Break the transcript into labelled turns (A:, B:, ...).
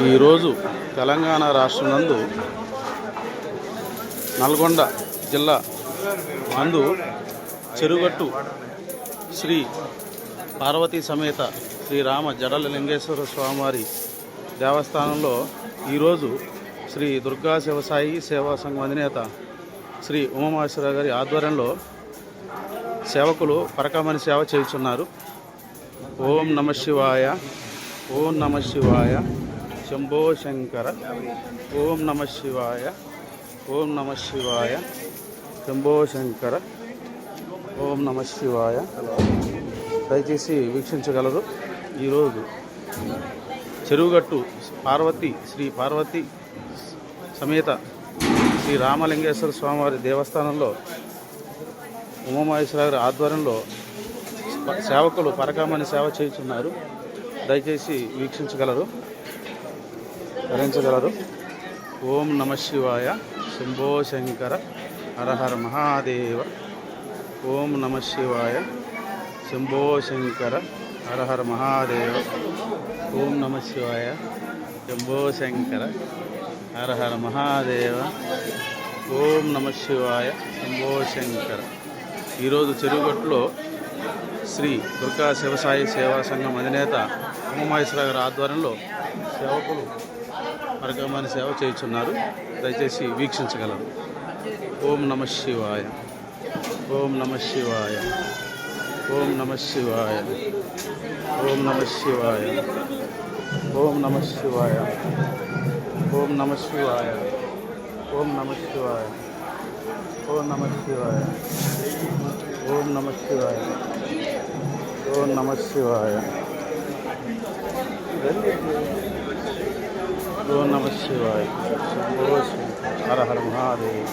A: ఈరోజు తెలంగాణ రాష్ట్రం నందు నల్గొండ జిల్లా నందు చెరుగట్టు శ్రీ పార్వతీ సమేత శ్రీరామ జడల లింగేశ్వర స్వామివారి దేవస్థానంలో ఈరోజు శ్రీ దుర్గా శివసాయి సేవా సంఘం అధినేత శ్రీ ఉమామహేశ్వరరావు గారి ఆధ్వర్యంలో సేవకులు పరకామణి సేవ చేయుచున్నారు. ఓం నమ శివాయ, ఓం నమ శివాయ, శంభో శంకర, ఓం నమ శివాయ, ఓం నమ శివాయ, శంభో శంకర, ఓం నమ శివాయ. దయచేసి వీక్షించగలరు. ఈరోజు చెరువుగట్టు శ్రీ పార్వతి సమేత శ్రీ రామలింగేశ్వర స్వామివారి దేవస్థానంలో ఉమామహేశ్వర గారి ఆధ్వర్యంలో సేవకులు పరకామణి సేవ చేయుచున్నారు. దయచేసి వీక్షించగలరు, ధరించగలరు. ఓం నమ శివాయ, శంభో శంకర, హర హర మహాదేవ. ఓం నమ శివాయ, శంభో శంకర, హర హర మహాదేవ. ఓం నమ శివాయ, శంభో శంకర, హర హర మహాదేవ. ఓం నమ శివాయ, శంభో శంకర. ఈరోజు చెరువుగట్టులో శ్రీ దుర్గా శివసాయి సేవా సంఘం అధినేత ఉమామహేశ్వర గారి ఆధ్వర్యంలో సేవకులు పరకామణి సేవ చేయుచున్నారు. దయచేసి వీక్షించగలరు. ఓం నమ శివాయ, ఓం నమ శివాయ, ఓం నమ శివాయ, ఓం నమ శివాయ, ఓం నమ శివాయ, ఓం నమ శివాయ, ఓం నమ శివాయ, ఓం నమ శివాయ, ఓం నమ శివాయ, ఓం నమ శివాయ, ఓం నమ శివాయ. హర హర మహాదేవ్.